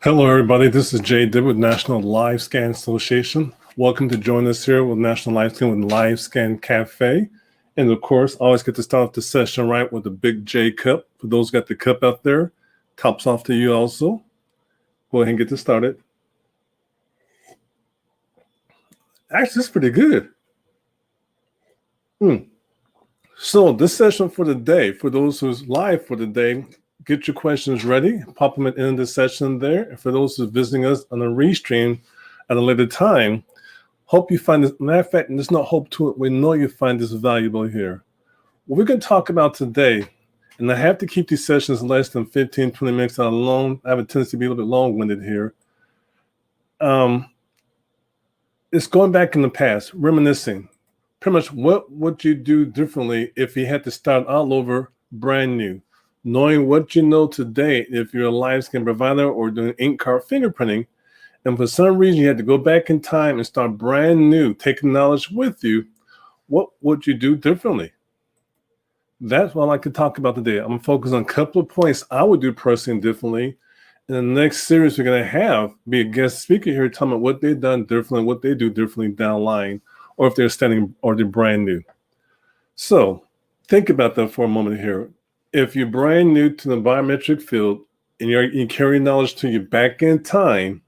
Hello, everybody. This is Jay Dibb with National LiveScan Association. Welcome to join us here with National LiveScan with LiveScan.Cafe. And of course, always get to start off the session right with the big J cup. For those who got the cup out there, tops off to you also. Go ahead and get this started. Actually, it's pretty good. So this session for the day, for those who's live for the day, get your questions ready. Pop them at the end of the session there. And for those who's visiting us on a restream at a later time, hope you find this. Matter of fact, there's no hope to it. We know you find this valuable here. What we're going to talk about today, and I have to keep these sessions less than 15, 20 minutes out alone. I have a tendency to be a little bit long-winded here. It's going back in the past, reminiscing. Pretty much what would you do differently if you had to start all over brand new? Knowing what you know today, if you're a LiveScan provider or doing ink card fingerprinting, and for some reason you had to go back in time and start brand new, taking knowledge with you, what would you do differently? That's what I like to talk about today. I'm going to focus on a couple of points I would do personally differently. In the next series, we're going to have be a guest speaker here talking about what they've done differently, what they do differently down the line, or if they're standing or they're brand new. So think about that for a moment here. If you're brand new to the biometric field and you carry knowledge to you back in time,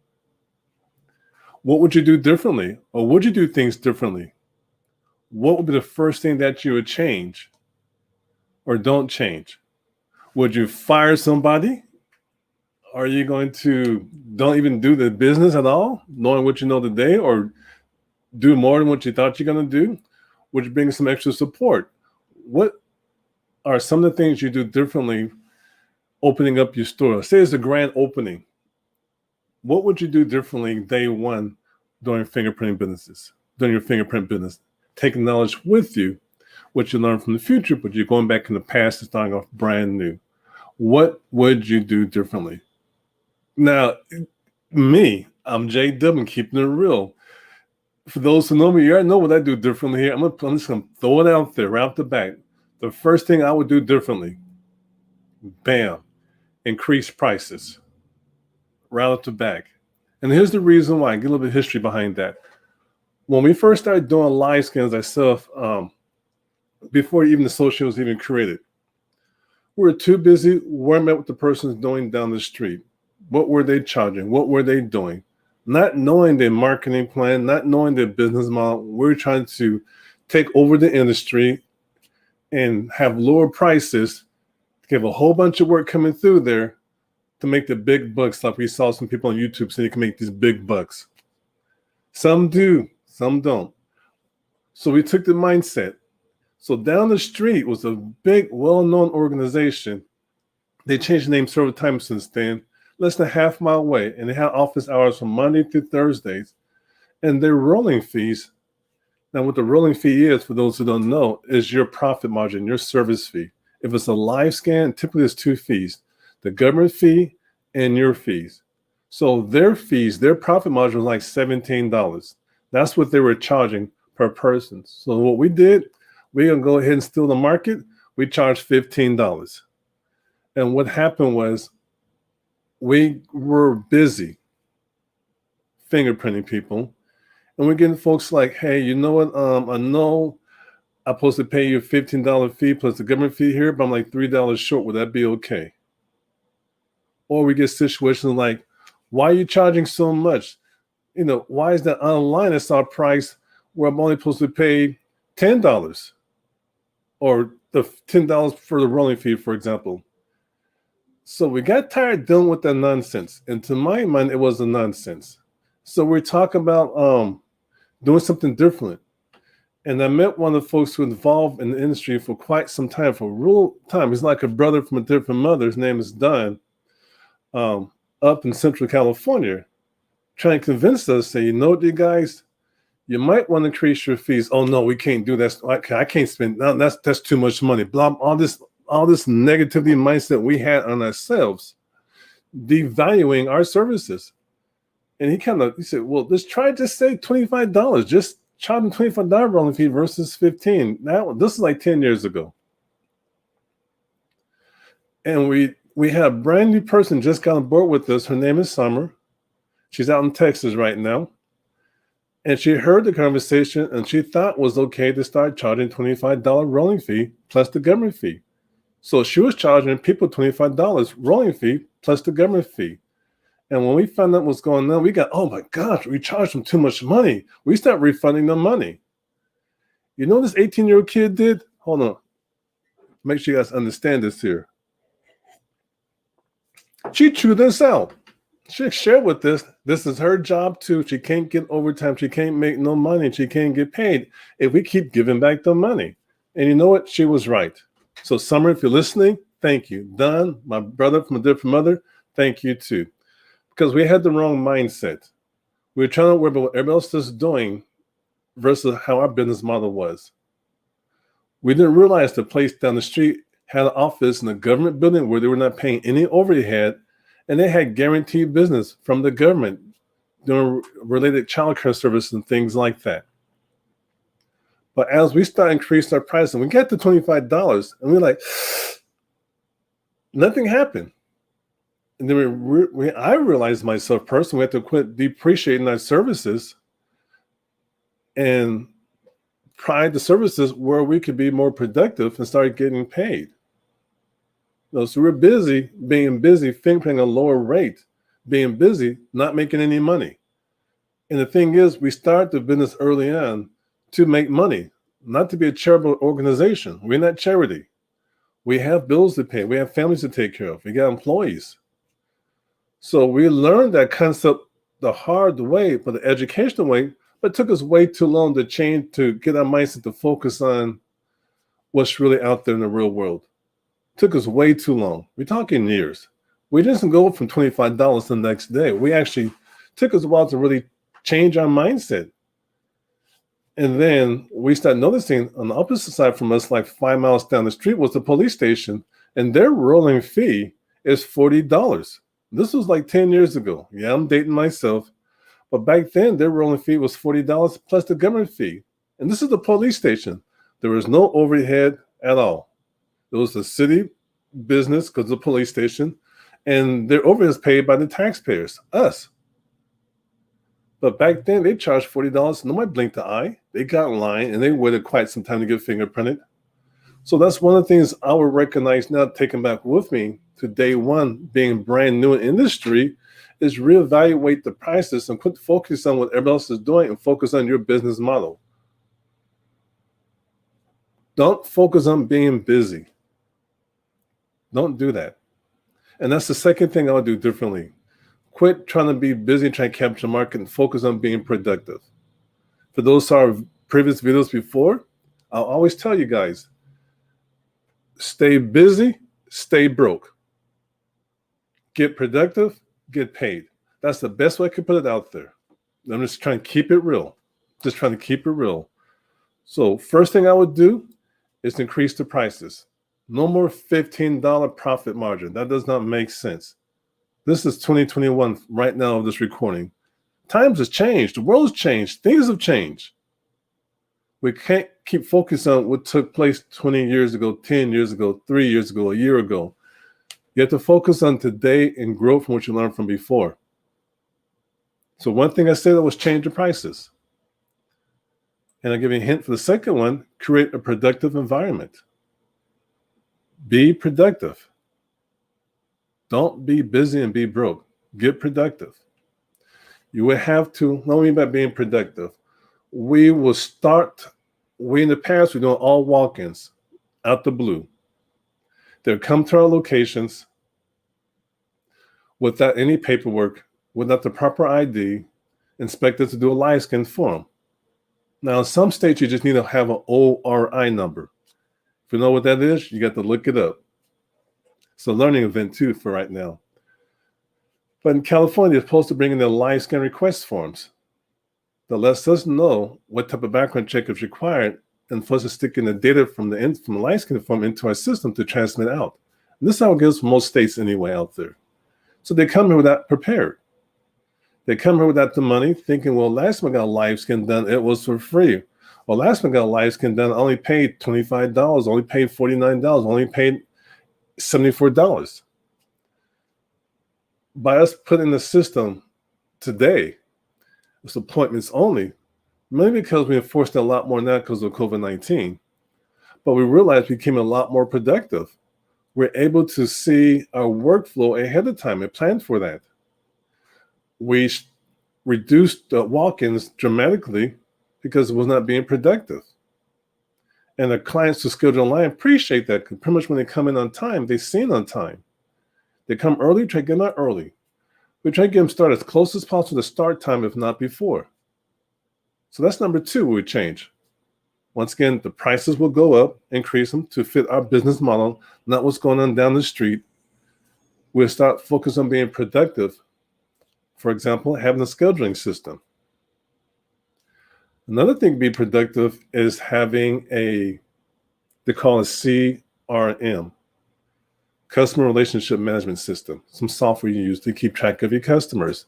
what would you do differently? Or would you do things differently? What would be the first thing that you would change or don't change? Would you fire somebody? Are you going to don't even do the business at all, knowing what you know today, or do more than what you thought you're going to do? Would you bring some extra support? What are some of the things you do differently opening up your store? Say it's a grand opening. What would you do differently day one during fingerprinting businesses, during your fingerprint business? Taking knowledge with you, what you learn from the future, but you're going back in the past and starting off brand new. What would you do differently? Now, I'm Jay Dubbin, keeping it real. For those who know me, you already know what I do differently here. I'm just going to throw it out there right off the bat. The first thing I would do differently, bam, increase prices right off the back. And here's the reason why. Get a little bit of history behind that. When we first started doing live scans ourselves, before even the social was even created, we were too busy worrying about what the person's doing down the street. What were they charging? What were they doing? Not knowing their marketing plan, not knowing their business model. We're trying to take over the industry and have lower prices, give a whole bunch of work coming through there to make the big bucks, like we saw some people on YouTube saying you can make these big bucks. Some do, some don't. So we took the mindset. So down the street was a big, well-known organization. They changed the name several times since then, less than a half mile away, and they had office hours from Monday through Thursdays. And their rolling fees, now what the rolling fee is, for those who don't know, is your profit margin, your service fee. If it's a live scan, typically there's two fees, the government fee and your fees. So their fees, their profit margin was like $17. That's what they were charging per person. So what we did, we're going to go ahead and steal the market. We charged $15. And what happened was we were busy fingerprinting people. And we're getting folks like, hey, you know what? I know I'm supposed to pay you a $15 fee plus the government fee here, but I'm like $3 short. Would that be okay? Or we get situations like, why are you charging so much? You know, why is that online I saw a price where I'm only supposed to pay $10 or the $10 for the rolling fee, for example? So we got tired dealing with that nonsense. And to my mind, it was a nonsense. So we're talking about doing something different. And I met one of the folks who was involved in the industry for quite some time, for a real time. He's like a brother from a different mother. His name is Don, up in Central California, trying to convince us, say, you know what, you guys, you might want to increase your fees. Oh, no, we can't do that. I can't spend, no, that's too much money. Blah, all this negativity mindset we had on ourselves, devaluing our services. And he said, well, let's try to say $25. Just charge them $25 rolling fee versus $15. Now, this is like 10 years ago. And we we had a brand new person just got on board with us. Her name is Summer. She's out in Texas right now. And she heard the conversation and she thought it was okay to start charging $25 rolling fee plus the government fee. So she was charging people $25 rolling fee plus the government fee. And when we found out what's going on, we got, oh my gosh, we charged them too much money. We started refunding them money. You know what this 18-year-old kid did? Hold on. Make sure you guys understand this here. She chewed us out. She shared with this. This is her job too. She can't get overtime. She can't make no money. She can't get paid if we keep giving back the money. And you know what? She was right. So Summer, if you're listening, thank you. Don, my brother from a different mother, thank you too. Because we had the wrong mindset. We were trying to worry about what everybody else is doing versus how our business model was. We didn't realize the place down the street had an office in a government building where they were not paying any overhead, and they had guaranteed business from the government doing related childcare services and things like that. But as we start increasing our price, and we get to $25, and we're like, nothing happened. And then I realized myself personally, we had to quit depreciating our services and provide the services where we could be more productive and start getting paid. So we're busy, fingerprinting a lower rate, being busy, not making any money. And the thing is, we start the business early on to make money, not to be a charitable organization. We're not charity. We have bills to pay. We have families to take care of. We got employees. So we learned that concept the hard way, but the educational way, but it took us way too long to change, to get our mindset to focus on what's really out there in the real world. It took us way too long. We're talking years. We didn't go from $25 the next day. We actually took us a while to really change our mindset. And then we started noticing on the opposite side from us, like 5 miles down the street, was the police station, and their rolling fee is $40. This was like 10 years ago. Yeah, I'm dating myself. But back then, their rolling fee was $40 plus the government fee. And this is the police station. There was no overhead at all. It was a city business because of the police station. And their overhead is paid by the taxpayers, us. But back then, they charged $40. Nobody blinked an eye. They got in line, and they waited quite some time to get fingerprinted. So that's one of the things I would recognize now, taking back with me to day one, being brand new in industry, is reevaluate the prices and quit focus on what everybody else is doing and focus on your business model. Don't focus on being busy. Don't do that. And that's the second thing I'll do differently. Quit trying to be busy and trying to capture the market and focus on being productive. For those who are previous videos before, I'll always tell you guys, stay busy, stay broke. Get productive, get paid. That's the best way I could put it out there. I'm just trying to keep it real. Just trying to keep it real. So first thing I would do is increase the prices. No more $15 profit margin. That does not make sense. This is 2021 right now of this recording. Times have changed. The world's changed. Things have changed. We can't keep focusing on what took place 20 years ago, 10 years ago, 3 years ago, a year ago. You have to focus on today and grow from what you learned from before. So one thing I said that was change the prices. And I'll give you a hint for the second one, create a productive environment. Be productive. Don't be busy and be broke. Get productive. You will have to, what I mean by being productive, we in the past, we're doing all walk-ins out the blue. They'll come to our locations without any paperwork, without the proper ID, inspected to do a LiveScan for them. Now, in some states, you just need to have an ORI number. If you know what that is, you got to look it up. It's a learning event, too, for right now. But in California, they're supposed to bring in their LiveScan request forms that lets us know what type of background check is required and for us to stick in the data from the LiveScan form into our system to transmit out. And this is how it goes for most states anyway out there. So they come here without prepared. They come here without the money, thinking, well, last time I got a LiveScan done, it was for free. Well, last time I got a LiveScan done, I only paid $25, only paid $49, only paid $74. By us putting the system today, it's appointments only, mainly because we enforced a lot more now because of COVID-19. But we realized we became a lot more productive. We're able to see our workflow ahead of time and plan for that. We reduced walk-ins dramatically because it was not being productive. And the clients who schedule online appreciate that, because pretty much when they come in on time, they see it on time. They come early, try to get them out early. We try to get them started as close as possible to start time, if not before. So that's number two we would change. Once again, the prices will go up, increase them to fit our business model, not what's going on down the street. We'll start focusing on being productive. For example, having a scheduling system. Another thing to be productive is having they call it CRM, Customer Relationship Management System, some software you use to keep track of your customers.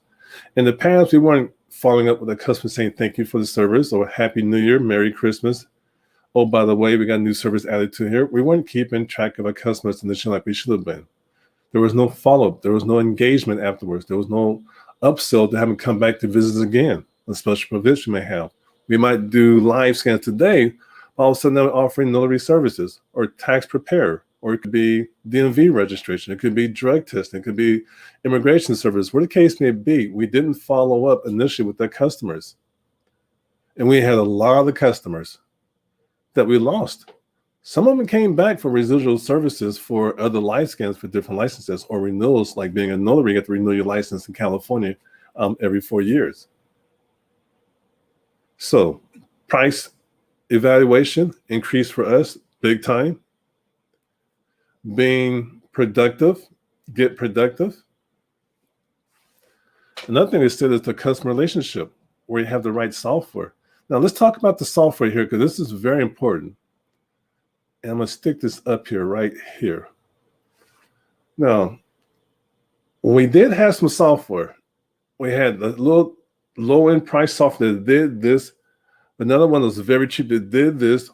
In the past, we weren't following up with a customer saying thank you for the service or Happy New Year, Merry Christmas. Oh, by the way, we got a new service added to here. We weren't keeping track of our customers initially like we should have been. There was no follow-up. There was no engagement afterwards. There was no upsell to have them come back to visit us again, a special provision may have. We might do live scans today, but all of a sudden they're offering notary services or tax preparer, or it could be DMV registration. It could be drug testing. It could be immigration service. Whatever the case may be, we didn't follow up initially with their customers. And we had a lot of the customers that we lost. Some of them came back for residual services for other live scans for different licenses or renewals, like being a notary, you have to renew your license in California every 4 years. So price evaluation increased for us big time. Being productive, get productive. Another thing they said is the customer relationship, where you have the right software. Now let's talk about the software here, because this is very important. And I'm going to stick this up here, right here. Now, we did have some software. We had a little low-end price software that did this. Another one that was very cheap that did this.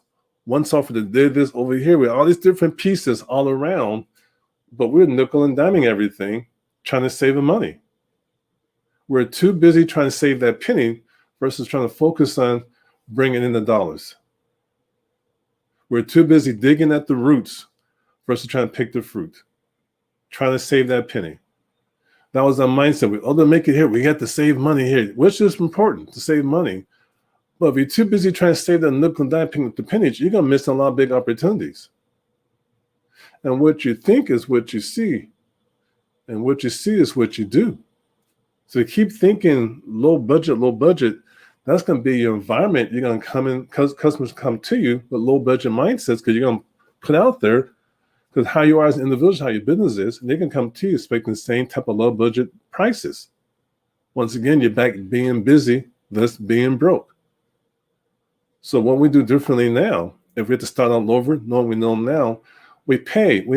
One software that did this over here with all these different pieces all around. But we're nickel and diming everything, trying to save the money. We're too busy trying to save that penny versus trying to focus on bringing in the dollars. We're too busy digging at the roots versus trying to pick the fruit, trying to save that penny. That was our mindset. To make it here, we have to save money here, which is important to save money. But if you're too busy trying to save that nickel and dime, picking up the pennies, you're going to miss a lot of big opportunities. And what you think is what you see. And what you see is what you do. So you keep thinking low budget, that's going to be your environment. You're going to come in, because customers come to you with low budget mindsets, because you're going to put out there, because how you are as an individual, how your business is, and they can come to you expecting the same type of low budget prices. Once again, you're back being busy, thus being broke. So what we do differently now, if we have to start all over, knowing we know now, we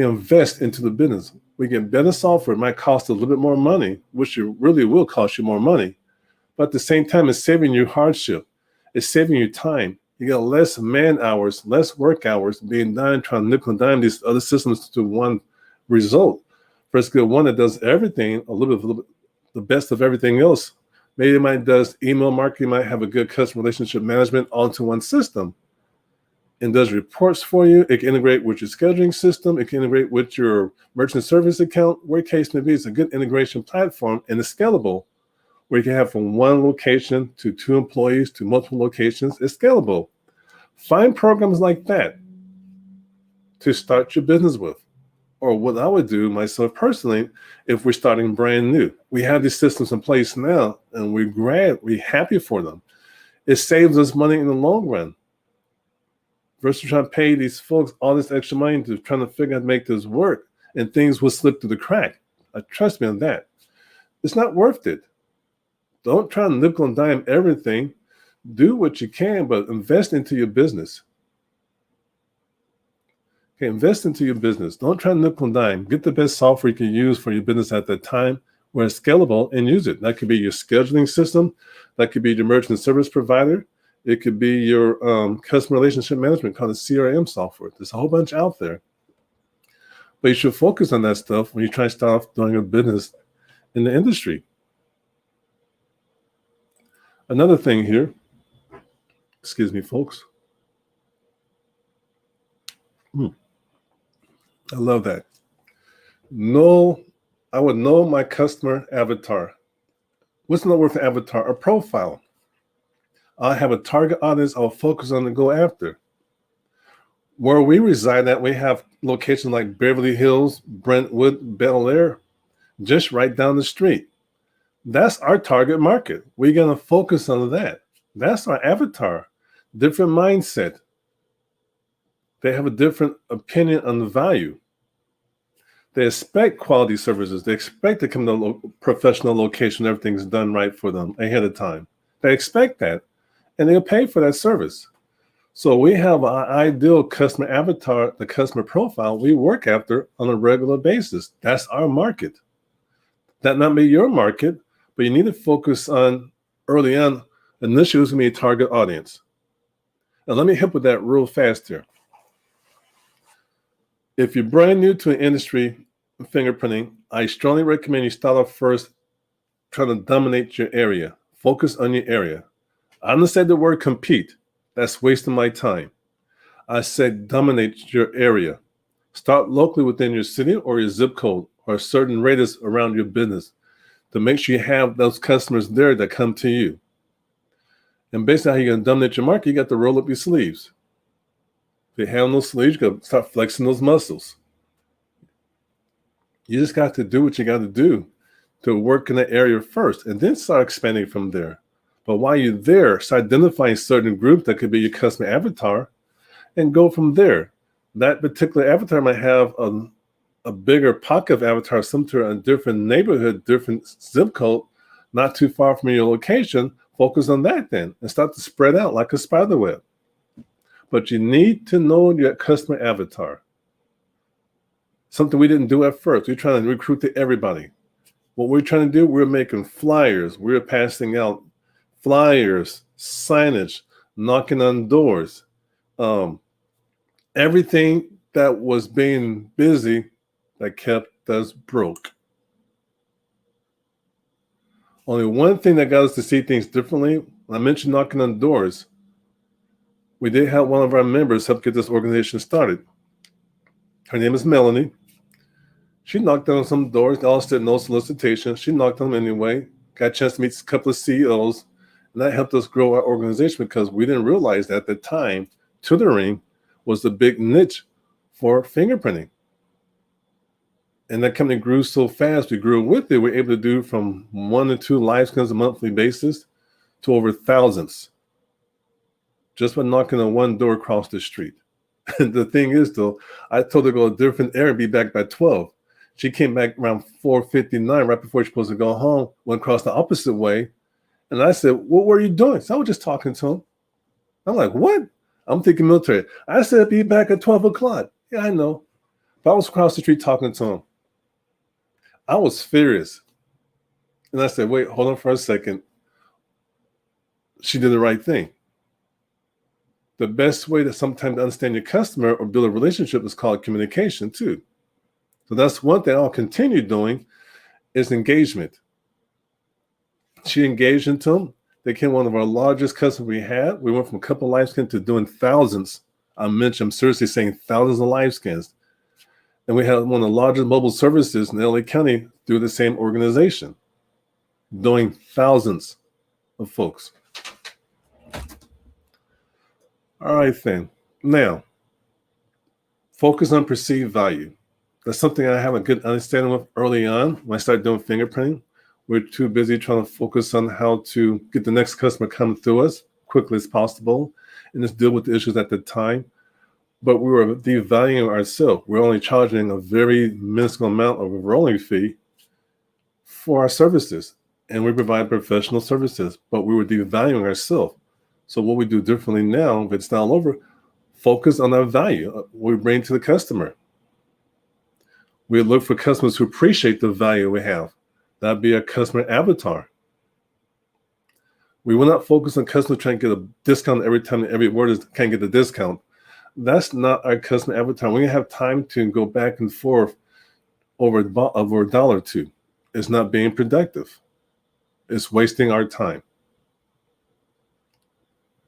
invest into the business. We get better software. It might cost a little bit more money, which it really will cost you more money. But at the same time, it's saving you hardship. It's saving you time. You got less man hours, less work hours being done trying to nickel and dime these other systems to one result. Versus get one that does everything, a little bit the best of everything else. Maybe it might does email marketing, might have a good customer relationship management onto one system. And does reports for you. It can integrate with your scheduling system. It can integrate with your merchant service account. Where case may be, it's a good integration platform, and it's scalable, where you can have from one location to 2 employees to multiple locations. It's scalable. Find programs like that to start your business with. Or what I would do myself personally, if we're starting brand new. We have these systems in place now, and we're happy for them. It saves us money in the long run. Versus trying to pay these folks all this extra money to trying to figure out how to make this work, and things will slip through the crack. Trust me on that. It's not worth it. Don't try to nickel and dime everything. Do what you can, but invest into your business. Okay, invest into your business. Don't try to nickel and dime. Get the best software you can use for your business at that time where it's scalable, and use it. That could be your scheduling system. That could be your merchant service provider. It could be your customer relationship management, called the CRM software. There's a whole bunch out there. But you should focus on that stuff when you try to start off doing a business in the industry. Another thing here, excuse me, folks. I love that. I would know my customer avatar. What's the word for avatar? A profile. I have a target audience I'll focus on and go after. Where we reside at, we have locations like Beverly Hills, Brentwood, Bel Air, just right down the street. That's our target market. We're going to focus on that. That's our avatar. Different mindset. They have a different opinion on the value. They expect quality services. They expect to come to a professional location, everything's done right for them ahead of time. They expect that, and they'll pay for that service. So we have an ideal customer avatar, the customer profile we work after on a regular basis. That's our market. That not be your market, but you need to focus on early on. Initially, it's going to be a target audience. Now, let me hit with that real fast here. If you're brand new to an industry, fingerprinting, I strongly recommend you start off first trying to dominate your area. Focus on your area. I'm going to say the word compete. That's wasting my time. I said dominate your area. Start locally within your city or your zip code or a certain radius around your business to make sure you have those customers there that come to you. And based on how you're going to dominate your market, you got to roll up your sleeves. If you have no sleeves, you got to start flexing those muscles. You just got to do what you got to do to work in that area first and then start expanding from there. But while you're there, start identifying certain groups that could be your customer avatar and go from there. That particular avatar might have a bigger pocket of avatar somewhere in a different neighborhood, different zip code, not too far from your location. Focus on that then and start to spread out like a spider web. But you need to know your customer avatar. Something we didn't do at first. We're trying to recruit to everybody. What we're trying to do, we're making flyers. We're passing out flyers, signage, knocking on doors. Everything that was being busy that kept us broke. Only one thing that got us to see things differently, I mentioned knocking on doors. We did have one of our members help get this organization started. Her name is Melanie. She knocked on some doors, all said no solicitation. She knocked on them anyway, got a chance to meet a couple of CEOs, and that helped us grow our organization because we didn't realize that at the time, tutoring was the big niche for fingerprinting. And that company grew so fast, we grew with it. We were able to do from 1 to 2 live scans a monthly basis to over thousands just by knocking on one door across the street. And the thing is, though, I told her to go a different area and be back by 12. She came back around 4:59, right before she was supposed to go home, went across the opposite way. And I said, what were you doing? So I was just talking to him. I'm like, what? I'm thinking military. I said, be back at 12 o'clock. Yeah, I know. But I was across the street talking to him. I was furious. And I said, wait, hold on for a second. She did the right thing. The best way to sometimes understand your customer or build a relationship is called communication too. So that's one thing I'll continue doing is engagement. She engaged into them. They became one of our largest customers we had. We went from a couple of live scans to doing thousands. I'm seriously saying thousands of live scans. And we had one of the largest mobile services in LA County through the same organization, doing thousands of folks. All right, then. Now, focus on perceived value. That's something I have a good understanding of early on when I started doing fingerprinting. We're too busy trying to focus on how to get the next customer coming through us quickly as possible and just deal with the issues at the time. But we were devaluing ourselves. We're only charging a very minuscule amount of a rolling fee for our services. And we provide professional services, but we were devaluing ourselves. So what we do differently now, if it's all over, focus on that value we bring to the customer. We look for customers who appreciate the value we have. That'd be a customer avatar. We will not focus on customers trying to get a discount every time every word can't get a discount. That's not our customer avatar. We have time to go back and forth over a dollar or two. It's not being productive. It's wasting our time.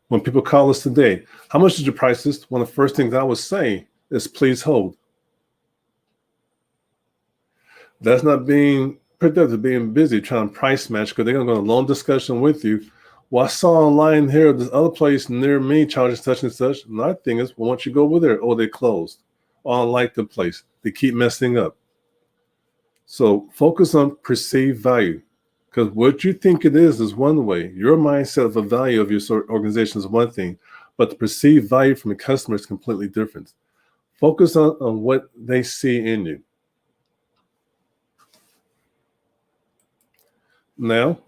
When people call us today, how much did you price this? One of the first things I would say is please hold. That's not being productive, being busy, trying to price match because they're going to go on a long discussion with you. Well, I saw online here, this other place near me charges such and such. Another thing is, well, once you go over there, oh, they closed. Oh, I don't like the place. They keep messing up. So focus on perceived value, because what you think it is one way. Your mindset of the value of your organization is one thing, but the perceived value from the customer is completely different. Focus on what they see in you. Now,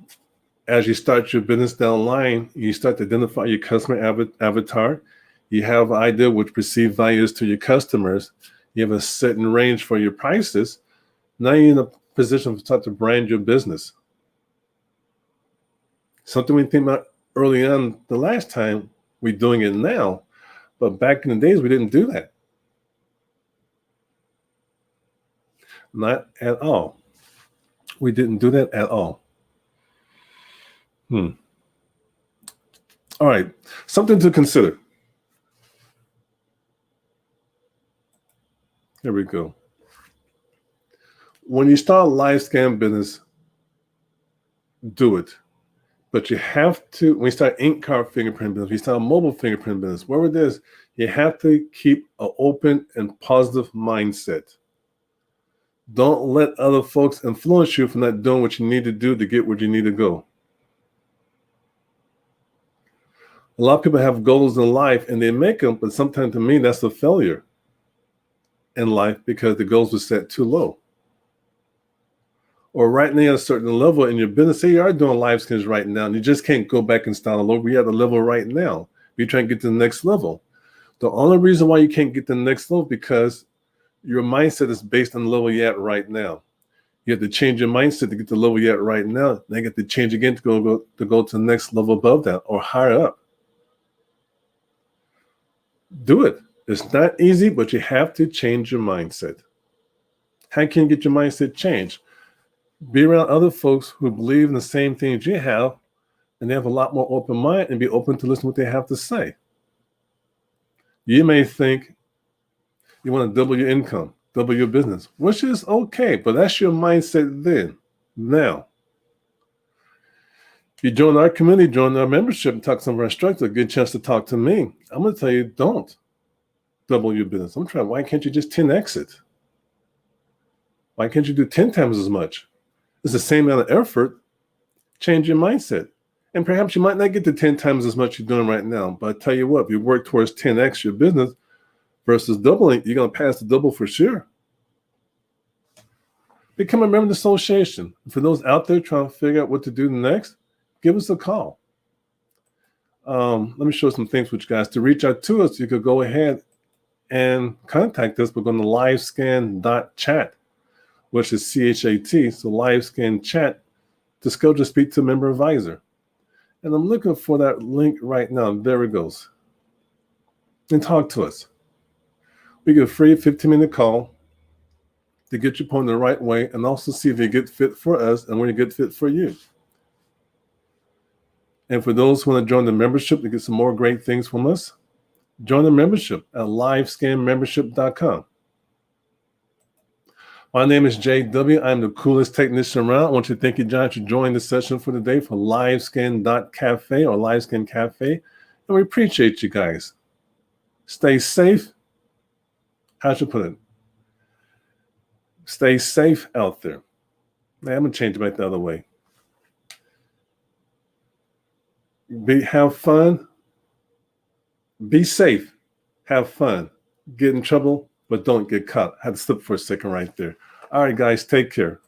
as you start your business down the line, you start to identify your customer avatar. You have an idea what perceived value is to your customers. You have a certain range for your prices. Now you're in a position to start to brand your business. Something we think about early on the last time, we're doing it now. But back in the days, we didn't do that. Not at all. We didn't do that at all. All right, something to consider. Here we go. When you start a live scan business, do it. But you have to, when you start ink card fingerprint business, when you start a mobile fingerprint business, wherever it is, you have to keep an open and positive mindset. Don't let other folks influence you from not doing what you need to do to get where you need to go. A lot of people have goals in life and they make them, but sometimes to me, that's a failure in life because the goals were set too low. Or right now at a certain level in your business, say you are doing live scans right now and you just can't go back and start all over. You're at the level right now. You're trying to get to the next level. The only reason why you can't get to the next level because your mindset is based on the level you're at right now. You have to change your mindset to get to the level you're at right now. Then you have to change again to go to the next level above that or higher up. Do it. It's not easy, but you have to change your mindset. How can you get your mindset changed? Be around other folks who believe in the same things you have, and they have a lot more open mind and be open to listen to what they have to say. You may think you want to double your income, double your business, which is okay, but that's your mindset then. Now, if you join our community, join our membership, and talk to some of our instructors, get a chance to talk to me. I'm going to tell you, don't double your business. I'm trying, why can't you just 10x it? Why can't you do 10 times as much? It's the same amount of effort. Change your mindset. And perhaps you might not get to 10 times as much you're doing right now. But I tell you what, if you work towards 10x your business versus doubling, you're going to pass the double for sure. Become a member of the association. For those out there trying to figure out what to do next, give us a call. Let me show some things with you guys. To reach out to us, you could go ahead and contact us. We're going to LiveScan.Chat, which is CHAT. So LiveScan Chat to schedule to speak to a member advisor. And I'm looking for that link right now. There it goes. And talk to us. We get a free 15-minute call to get you pointed the right way and also see if you get fit for us and we're a good fit for you. And for those who want to join the membership to get some more great things from us, join the membership at LiveScanMembership.com. My name is JW. I'm the coolest technician around. I want you to thank you, John, for joining the session for today for LiveScan.Cafe or LiveScan.Cafe. And we appreciate you guys. Stay safe. How should I put it? Stay safe out there. Man, I'm going to change it back the other way. Have fun. Be safe. Have fun. Get in trouble, but don't get caught. I had to slip for a second right there. All right, guys, take care.